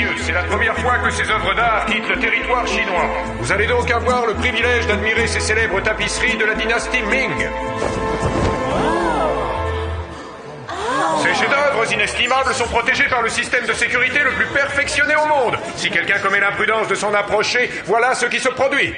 messieurs, c'est la première fois que ces œuvres d'art quittent le territoire chinois. Vous allez donc avoir le privilège d'admirer ces célèbres tapisseries de la dynastie Ming. Ces chefs-d'œuvre inestimables sont protégés par le système de sécurité le plus perfectionné au monde. Si quelqu'un commet l'imprudence de s'en approcher, voilà ce qui se produit.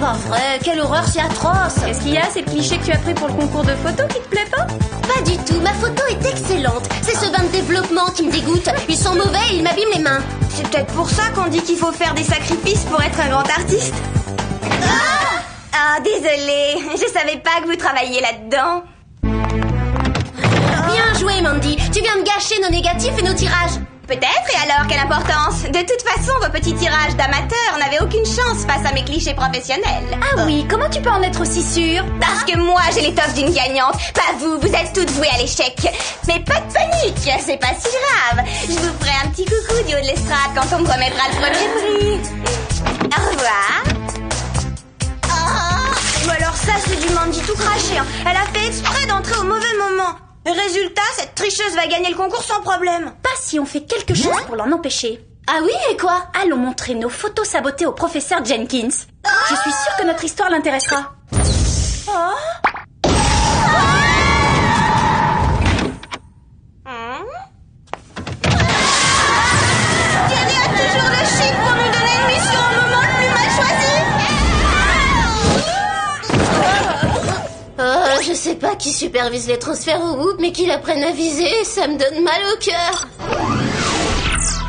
Pas vrai, quelle horreur, c'est atroce. Qu'est-ce qu'il y a, c'est le cliché que tu as pris pour le concours de photo qui te plaît pas? Pas du tout, ma photo est excellente. C'est ce bain de développement qui me dégoûte. Ils sont mauvais et ils m'abîment les mains. C'est peut-être pour ça qu'on dit qu'il faut faire des sacrifices pour être un grand artiste. Ah, désolée, je savais pas que vous travailliez là-dedans. Bien joué, Mandy. Tu viens de gâcher nos négatifs et nos tirages. Peut-être, et alors, quelle importance? De toute façon, vos petits tirages d'amateurs n'avaient aucune chance face à mes clichés professionnels. Ah oui, comment tu peux en être aussi sûre? Parce que moi, j'ai l'étoffe d'une gagnante. Pas vous, vous êtes toutes vouées à l'échec. Mais pas de panique, c'est pas si grave. Je vous ferai un petit coucou du haut de l'estrade quand on me remettra le premier prix. Au revoir. Ou alors ça, c'est du Mandy tout craché. Hein. Elle a fait exprès d'entrer au mauvais moment. Résultat, cette tricheuse va gagner le concours sans problème. Pas si on fait quelque chose pour l'en empêcher. Ah oui, et quoi? Allons montrer nos photos sabotées au professeur Jenkins. Je suis sûre que notre histoire l'intéressera. Thierry a toujours le chic pour nous donner une mission au moment le plus mal choisi. Je sais pas qui supervise les transferts au groupe, mais qu'il apprenne à viser, ça me donne mal au cœur.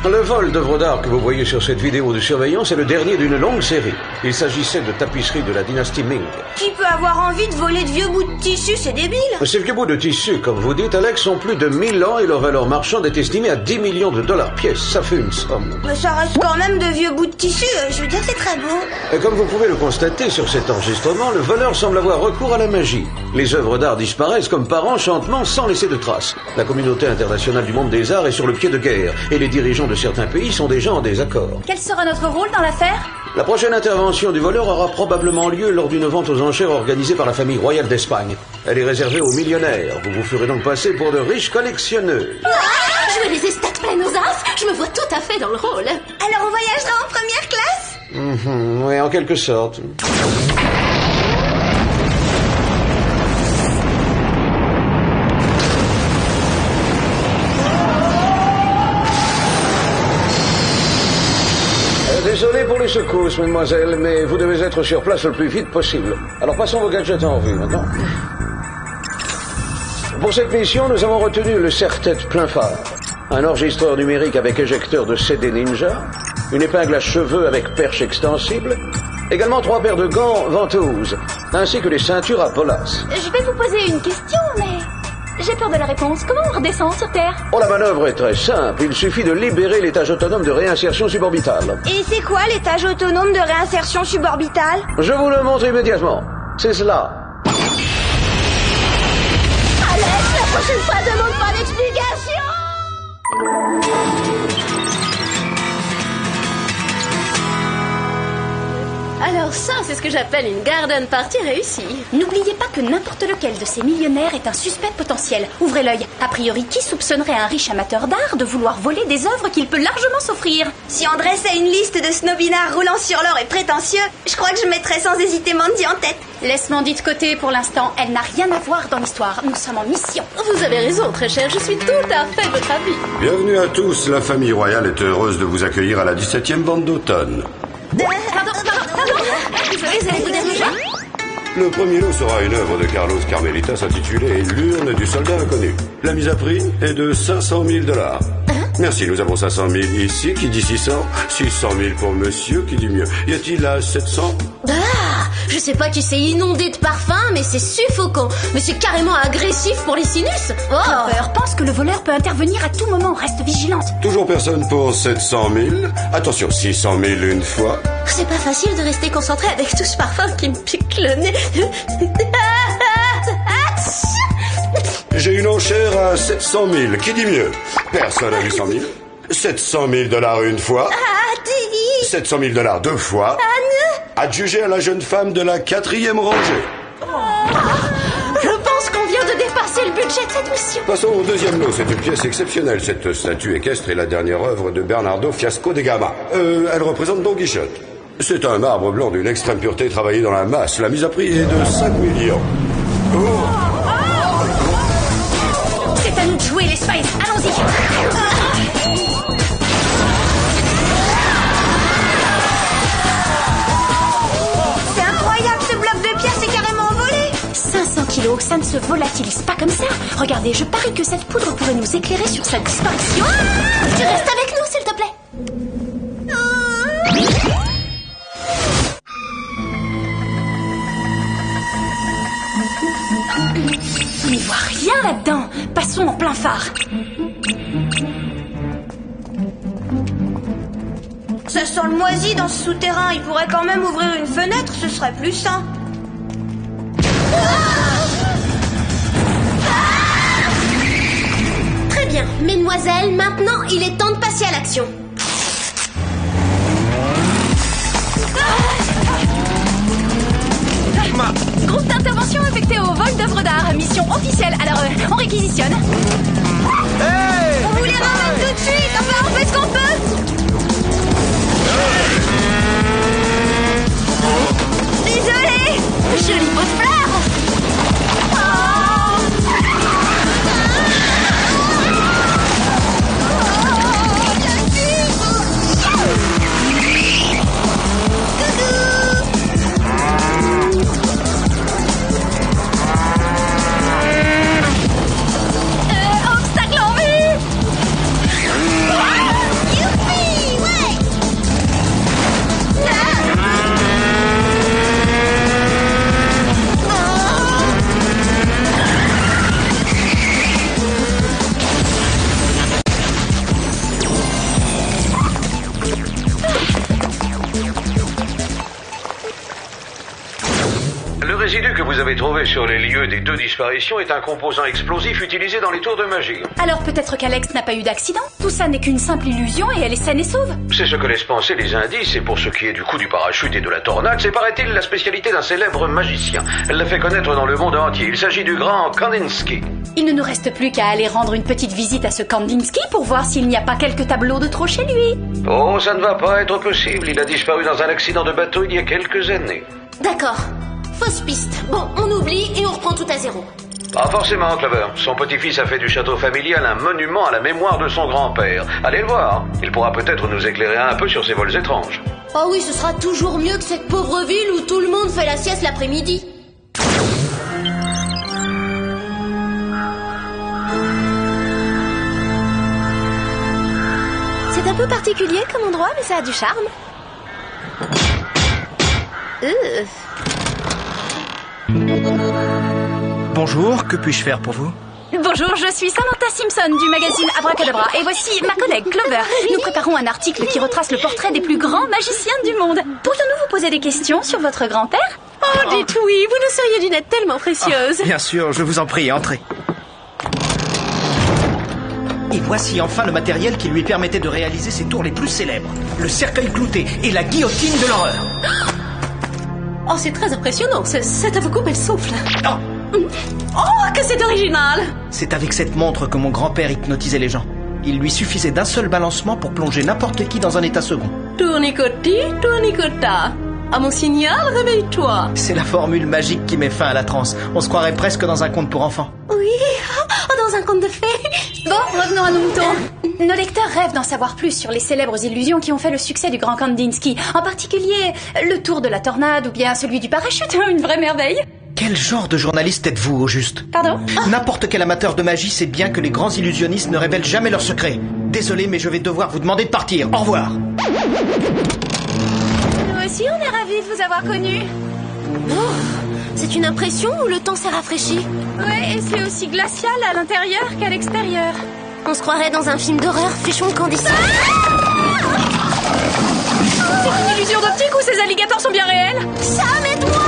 Le vol d'œuvres d'art que vous voyez sur cette vidéo de surveillance est le dernier d'une longue série. Il s'agissait de tapisseries de la dynastie Ming. Qui peut avoir envie de voler de vieux bouts de tissu? C'est débile. Ces vieux bouts de tissu, comme vous dites, Alex, ont plus de 1000 ans et leur valeur marchande est estimée à 10 millions de dollars pièce. Ça fait une somme. Mais ça reste quand même de vieux bouts de tissu. Je veux dire, c'est très beau. Et comme vous pouvez le constater sur cet enregistrement, le voleur semble avoir recours à la magie. Les œuvres d'art disparaissent comme par enchantement sans laisser de traces. La communauté internationale du monde des arts est sur le pied de guerre et les dirigeants de certains pays sont déjà en désaccord. Quel sera notre rôle dans l'affaire? La prochaine intervention du voleur aura probablement lieu lors d'une vente aux enchères organisée par la famille royale d'Espagne. Elle est réservée aux millionnaires. Vous vous ferez donc passer pour de riches collectionneurs. Jouer les estates pleines aux as, je me vois tout à fait dans le rôle. Alors on voyagera en première classe? Oui, en quelque sorte. Désolé pour les secousses, mademoiselle, mais vous devez être sur place le plus vite possible. Alors passons vos gadgets en vue maintenant. Pour cette mission, nous avons retenu le serre-tête plein phare, un enregistreur numérique avec éjecteur de CD Ninja, une épingle à cheveux avec perche extensible, également 3 paires de gants ventouses, ainsi que les ceintures à bolas. Je vais vous poser une question, mais j'ai peur de la réponse. Comment on redescend sur Terre? Oh, la manœuvre est très simple. Il suffit de libérer l'étage autonome de réinsertion suborbitale. Et c'est quoi l'étage autonome de réinsertion suborbitale? Je vous le montre immédiatement. C'est cela. Alex, la prochaine fois, demande pas d'explication. Alors ça, c'est ce que j'appelle une garden party réussie. N'oubliez pas que n'importe lequel de ces millionnaires est un suspect potentiel. Ouvrez l'œil. A priori, qui soupçonnerait un riche amateur d'art de vouloir voler des œuvres qu'il peut largement s'offrir? Si on dressait une liste de snobinards roulant sur l'or et prétentieux, je crois que je mettrais sans hésiter Mandy en tête. Laisse Mandy de côté pour l'instant. Elle n'a rien à voir dans l'histoire. Nous sommes en mission. Vous avez raison, très cher. Je suis tout à fait de votre avis. Bienvenue à tous. La famille royale est heureuse de vous accueillir à la 17e bande d'automne. Pardon. Désolé de vous déranger. Le premier lot sera une œuvre de Carlos Carmelitas intitulée L'urne du soldat inconnu. La mise à prix est de 500 000 $. Merci, nous avons 500 000 ici. Qui dit 600? 600 000 pour monsieur, qui dit mieux. Y a-t-il là 700? Je sais pas qui s'est inondé de parfum, mais c'est suffocant. Mais c'est carrément agressif pour les sinus. Oh. Clover pense que le voleur peut intervenir à tout moment. Reste vigilante. Toujours personne pour 700 000. Attention, 600 000 une fois. C'est pas facile de rester concentré avec tout ce parfum qui me pique le nez. J'ai une enchère à 700 000. Qui dit mieux? Personne à 800 000. 700 000 $ une fois. 700 000 $ deux fois. Adjugé à la jeune femme de la 4e rangée. Je pense qu'on vient de dépasser le budget de cette mission. Passons au deuxième lot. C'est une pièce exceptionnelle. Cette statue équestre est la dernière œuvre de Bernardo Fiasco de Gama. Elle représente Don Quichotte. C'est un marbre blanc d'une extrême pureté travaillé dans la masse. La mise à prix est de 5 millions. C'est à nous de jouer, les Spies. Allons-y. C'est incroyable, ce bloc de pierre s'est carrément envolé. 500 kilos, ça ne se volatilise pas comme ça. Regardez, je parie que cette poudre pourrait nous éclairer sur sa disparition. Tu restes avec nous, s'il te plaît. On n'y voit rien là-dedans. Passons en plein phare. Ça sent le moisi dans ce souterrain. Il pourrait quand même ouvrir une fenêtre, ce serait plus sain. Très bien, mesdemoiselles, maintenant il est temps de passer à l'action. Groupe d'intervention affecté au vol d'œuvres d'art. Mission officielle. Alors, on réquisitionne. On vous les ramène tout de suite. Enfin, on fait ce qu'on peut. Désolée. Joli pot de fleurs. Le résidu que vous avez trouvé sur les lieux des 2 disparitions est un composant explosif utilisé dans les tours de magie. Alors peut-être qu'Alex n'a pas eu d'accident. Tout ça n'est qu'une simple illusion et elle est saine et sauve. C'est ce que laissent penser les indices, et pour ce qui est du coup du parachute et de la tornade, c'est paraît-il la spécialité d'un célèbre magicien. Elle l'a fait connaître dans le monde entier. Il s'agit du grand Kandinsky. Il ne nous reste plus qu'à aller rendre une petite visite à ce Kandinsky pour voir s'il n'y a pas quelques tableaux de trop chez lui. Oh, ça ne va pas être possible. Il a disparu dans un accident de bateau il y a quelques années. D'accord. Fausse piste. Bon, on oublie et on reprend tout à zéro. Pas forcément, Clover. Son petit-fils a fait du château familial un monument à la mémoire de son grand-père. Allez le voir. Il pourra peut-être nous éclairer un peu sur ses vols étranges. Oh oui, ce sera toujours mieux que cette pauvre ville où tout le monde fait la sieste l'après-midi. C'est un peu particulier comme endroit, mais ça a du charme. Bonjour, que puis-je faire pour vous? Bonjour, je suis Samantha Simpson du magazine Abracadabra et voici ma collègue Clover. Nous préparons un article qui retrace le portrait des plus grands magiciens du monde. Pourrions-nous vous poser des questions sur votre grand-père? Oh, dites oui, vous nous seriez d'une aide tellement précieuse. Bien sûr, je vous en prie, entrez. Et voici enfin le matériel qui lui permettait de réaliser ses tours les plus célèbres. Le cercueil clouté et la guillotine de l'horreur. Oh, c'est très impressionnant. Cet avocat, elle souffle. Oh, Oh, que c'est original. c'est avec cette montre que mon grand-père hypnotisait les gens. Il lui suffisait d'un seul balancement pour plonger n'importe qui dans un état second. Tournicoti, tournicota. À mon signal, réveille-toi. C'est la formule magique qui met fin à la transe. On se croirait presque dans un conte pour enfants. Oui, dans un conte de fées. Bon, revenons à nos moutons. Nos lecteurs rêvent d'en savoir plus sur les célèbres illusions qui ont fait le succès du grand Kandinsky. En particulier, le tour de la tornade ou bien celui du parachute. Une vraie merveille. Quel genre de journaliste êtes-vous, au juste? Pardon? N'importe quel amateur de magie sait bien que les grands illusionnistes ne révèlent jamais leurs secrets. Désolé, mais je vais devoir vous demander de partir. Au revoir. Nous aussi, on est ravis de vous avoir connu. C'est une impression ou le temps s'est rafraîchi? Ouais, et c'est aussi glacial à l'intérieur qu'à l'extérieur. On se croirait dans un film d'horreur, fichons le camp d'ici. C'est une illusion d'optique ou ces alligators sont bien réels? Sam, aide-moi!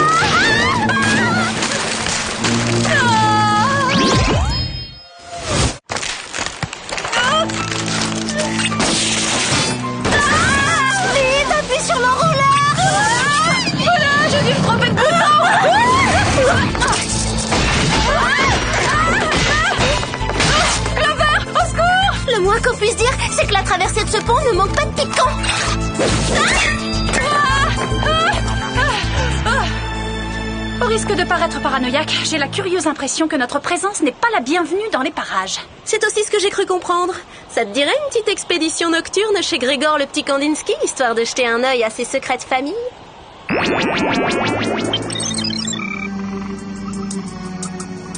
Vite, appuie sur l'enrouleur! Voilà, j'ai dû me tromper de bouton! Clover, au secours! Le moins qu'on puisse dire, c'est que la traversée de ce pont ne manque pas de piquant. Au risque de paraître paranoïaque, j'ai la curieuse impression que notre présence n'est pas la bienvenue dans les parages. C'est aussi ce que j'ai cru comprendre. Ça te dirait une petite expédition nocturne chez Grégor le petit Kandinsky, histoire de jeter un œil à ses secrets de famille?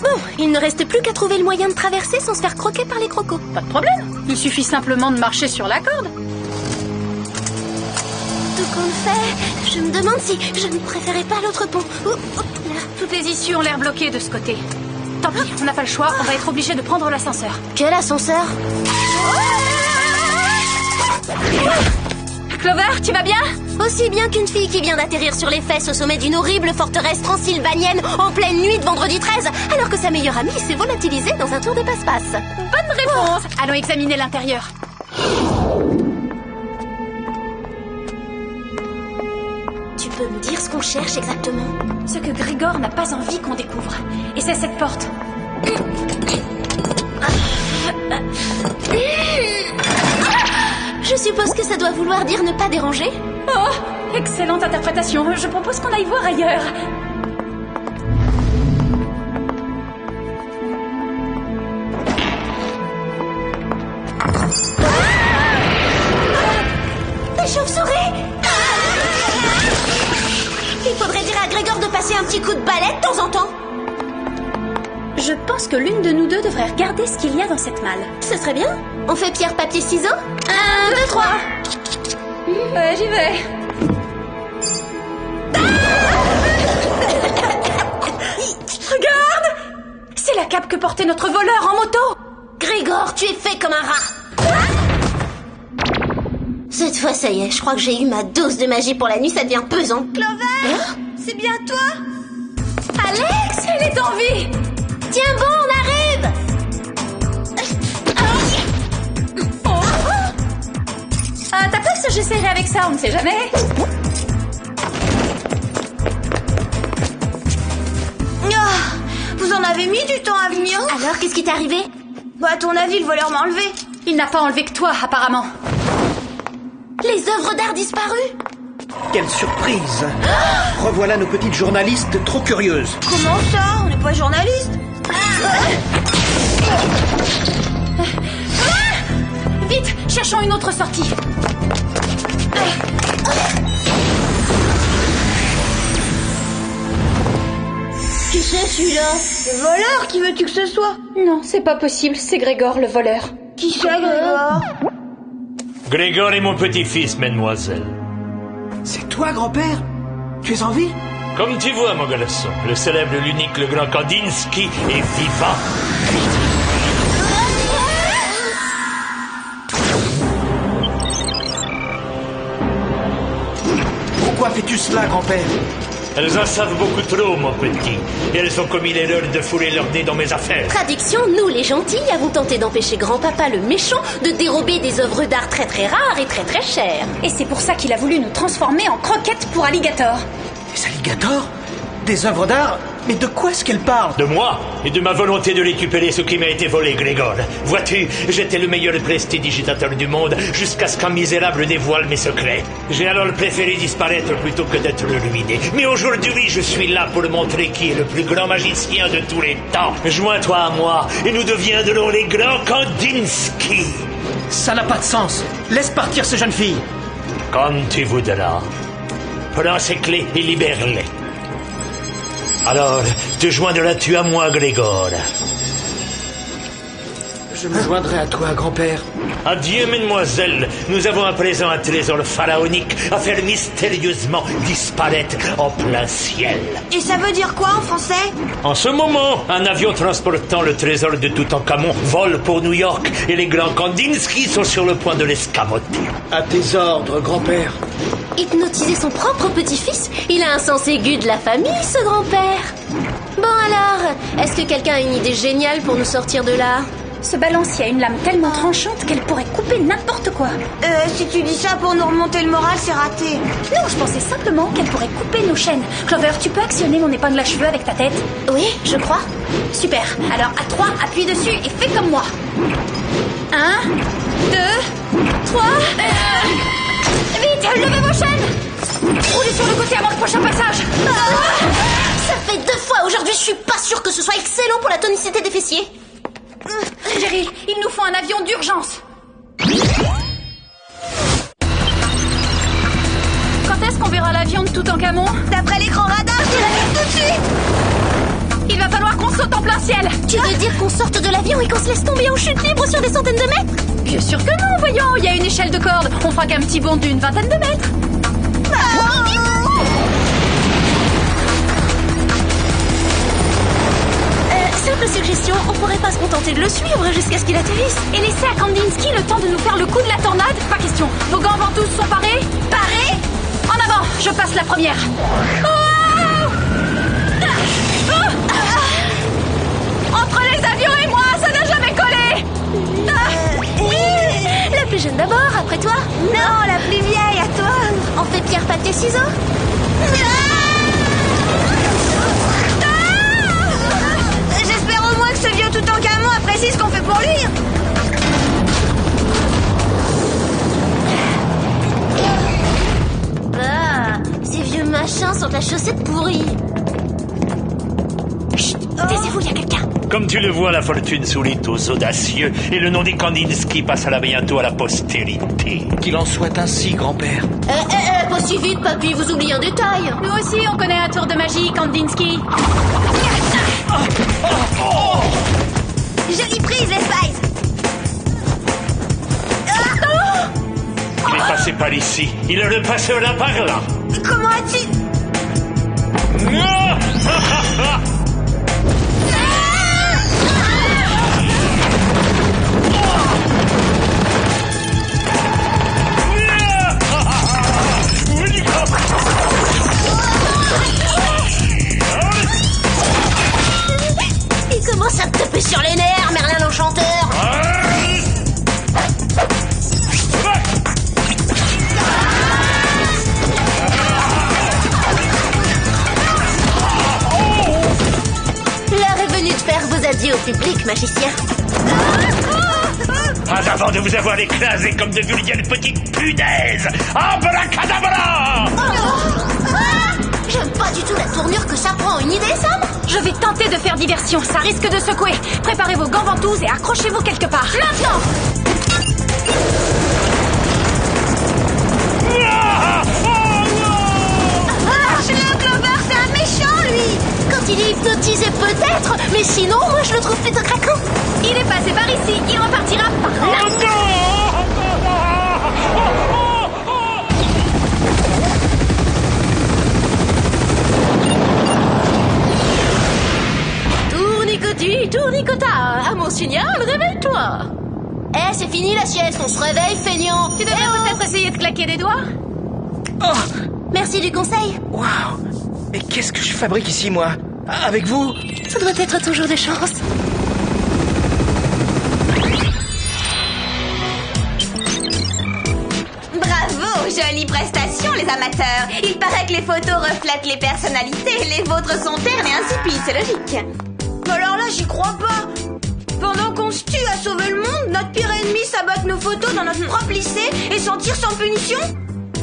Bon, il ne reste plus qu'à trouver le moyen de traverser sans se faire croquer par les crocos. Pas de problème, il suffit simplement de marcher sur la corde. Tout qu'on fait, je me demande si je ne préférais pas l'autre pont. Là. Toutes les issues ont l'air bloquées de ce côté. Tant pis, on n'a pas le choix, on va être obligé de prendre l'ascenseur. Quel ascenseur? Clover, tu vas bien? Aussi bien qu'une fille qui vient d'atterrir sur les fesses au sommet d'une horrible forteresse transylvanienne en pleine nuit de vendredi 13, alors que sa meilleure amie s'est volatilisée dans un tour de passe-passe. Bonne réponse. Allons examiner l'intérieur. Tu peux me dire ce qu'on cherche exactement? Ce que Grégor n'a pas envie qu'on découvre. Et c'est cette porte. Je suppose que ça doit vouloir dire ne pas déranger? Oh, excellente interprétation. Je propose qu'on aille voir ailleurs. Des chauves-souris! Il faudrait dire à Grégor de passer un petit coup de balai de temps en temps. Je pense que l'une de nous deux devrait regarder ce qu'il y a dans cette malle. Ce serait bien. On fait pierre, papier, ciseaux? 1, 2, 3. Ouais, j'y vais. Regarde! C'est la cape que portait notre voleur en moto. Grégor, tu es fait comme un rat. Cette fois, ça y est, je crois que j'ai eu ma dose de magie pour la nuit, ça devient pesant. Clover, c'est bien toi? Alex, elle est en vie. Tiens bon, on arrive. À ta place, j'essaierai avec ça, on ne sait jamais. Vous en avez mis du temps à venir? Alors, qu'est-ce qui t'est arrivé? Bah, à ton avis, le voleur m'a enlevé. Il n'a pas enlevé que toi, apparemment. Les œuvres d'art disparues? Quelle surprise! Revoilà nos petites journalistes trop curieuses. Comment ça? On n'est pas journaliste. Vite, cherchons une autre sortie. Qui c'est celui-là? Le voleur? Qui veux-tu que ce soit? Non, c'est pas possible, c'est Grégor le voleur. Qui c'est, Grégor? Grégor est mon petit-fils, mademoiselle. C'est toi, grand-père? Tu es en vie? Comme tu vois, mon garçon, le célèbre, l'unique, le grand Kandinsky est vivant. Pourquoi fais-tu cela, grand-père? Elles en savent beaucoup trop, mon petit. Et elles ont commis l'erreur de fouler leur nez dans mes affaires. Traduction, nous les gentils avons tenté d'empêcher grand-papa le méchant de dérober des œuvres d'art très très rares et très très chères. Et c'est pour ça qu'il a voulu nous transformer en croquettes pour alligators. Des alligators? Des œuvres d'art? Mais de quoi est-ce qu'elle parle? De moi et de ma volonté de récupérer ce qui m'a été volé, Grégor. Vois-tu, j'étais le meilleur prestidigitateur du monde jusqu'à ce qu'un misérable dévoile mes secrets. J'ai alors préféré disparaître plutôt que d'être ruiné. Mais aujourd'hui, je suis là pour montrer qui est le plus grand magicien de tous les temps. Joins-toi à moi et nous deviendrons les grands Kandinsky. Ça n'a pas de sens. Laisse partir ces jeunes filles. Comme tu voudras. Prends ces clés et libère-les. Alors, te joindras-tu à moi, Grégor? Je me joindrai à toi, grand-père. Adieu, mesdemoiselles. Nous avons à présent un trésor pharaonique à faire mystérieusement disparaître en plein ciel. Et ça veut dire quoi en français? En ce moment, un avion transportant le trésor de Toutankhamon vole pour New York et les grands Kandinsky sont sur le point de l'escamoter. À tes ordres, grand-père. Hypnotiser son propre petit-fils? Il a un sens aigu de la famille, ce grand-père. Bon alors, est-ce que quelqu'un a une idée géniale pour nous sortir de là? Ce balancier a une lame tellement tranchante qu'elle pourrait couper n'importe quoi. Si tu dis ça pour nous remonter le moral, c'est raté. Non, je pensais simplement qu'elle pourrait couper nos chaînes. Clover, tu peux actionner mon épingle à cheveux avec ta tête? Oui, je crois. Super. Alors, à 3, appuie dessus et fais comme moi. 1, 2, 3... Vite, levez vos chaînes! Roulez sur le côté avant le prochain passage. Ça fait 2 fois aujourd'hui, je suis pas sûre que ce soit excellent pour la tonicité des fessiers. Jerry, il nous faut un avion d'urgence. Quand est-ce qu'on verra l'avion de Toutankhamon? D'après l'écran radar, je l'avais tout de suite. Il va falloir qu'on saute en plein ciel. Tu veux dire qu'on sorte de l'avion et qu'on se laisse tomber en chute libre sur des centaines de mètres? Bien sûr que non, voyons, il y a une échelle de corde. On fera qu'un petit bond d'une 20aine de mètres. Simple suggestion, on pourrait pas se contenter de le suivre jusqu'à ce qu'il atterrisse. Et laisser à Kandinsky le temps de nous faire le coup de la tornade? Pas question. Vos gants ventouses sont parés? Parés? En avant, je passe la première. Entre les avions et moi, ça n'a jamais collé. La plus jeune d'abord, après toi? Non, la plus vieille, à toi. On fait pierre, papier, ciseaux? J'espère au moins que ce vieux Toutankhamon apprécie ce qu'on fait pour lui. Ah, ces vieux machins sont de la chaussette pourrie. Chut, taisez-vous, il y a quelqu'un. Comme tu le vois, la fortune sourit aux audacieux et le nom des Kandinsky passera bientôt à la postérité. Qu'il en soit ainsi, grand-père. Pas si vite, papy, vous oubliez un détail. Nous aussi, on connaît un tour de magie, Kandinsky. Jolie prise, les Spies. Il est passé par ici. Il repassera par là. Comment as-tu... Il commence à me taper sur les nerfs, Merlin l'Enchanteur. L'heure est venue de faire vos adieux au public, magicien. Pas avant de vous avoir écrasé comme de vulgaires petites punaises. Abracadabra! J'aime pas du tout la tournure que ça prend. Une idée, Sam? Je vais tenter de faire diversion, ça risque de secouer. Préparez vos gants ventouses et accrochez-vous quelque part. Maintenant! Lâche-le, Clover, c'est un méchant, lui. Quand il est hypnotisé, peut-être, mais sinon, moi, je le trouve plutôt craquant. Il est passé par ici, il repartira par là. Tournicoti, tournicota, à mon signal, réveille-toi. C'est fini la sieste, on se réveille, feignant. Tu devrais peut-être essayer de claquer des doigts. Merci du conseil. Waouh! Mais qu'est-ce que je fabrique ici, moi? Avec vous? Ça doit être ton jour de chance. Bravo, jolie prestation, les amateurs. Il paraît que les photos reflètent les personnalités. Les vôtres sont ternes et insipides, c'est logique. Alors là, j'y crois pas. Pendant qu'on se tue à sauver le monde, notre pire ennemi sabote nos photos dans notre propre lycée et s'en tire sans punition.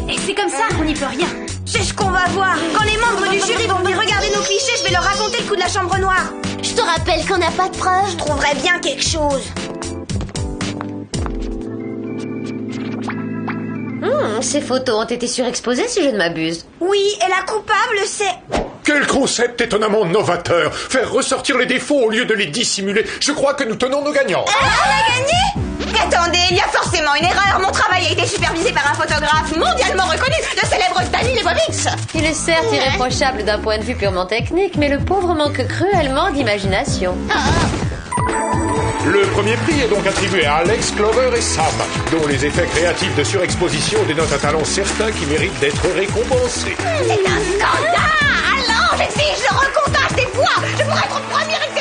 Et c'est comme ça, on n'y peut rien. C'est ce qu'on va voir. Quand les membres du jury vont venir regarder nos clichés, je vais leur raconter le coup de la chambre noire. Je te rappelle qu'on n'a pas de preuves. Je trouverai bien quelque chose. Ces photos ont été surexposées si je ne m'abuse. Oui, et la coupable, c'est... Que Quel concept étonnamment novateur! Faire ressortir les défauts au lieu de les dissimuler. Je crois que nous tenons nos gagnants. On a gagné? Attendez, il y a forcément une erreur. Mon travail a été supervisé par un photographe mondialement reconnu, le célèbre Stanley Leibovitz. Il est certes irréprochable d'un point de vue purement technique, mais le pauvre manque cruellement d'imagination. Le premier prix est donc attribué à Alex, Clover et Sam, dont les effets créatifs de surexposition dénotent un talent certain qui mérite d'être récompensé. C'est un scandale! Allons, j'exige le recomptage des voix. Je pourrais être première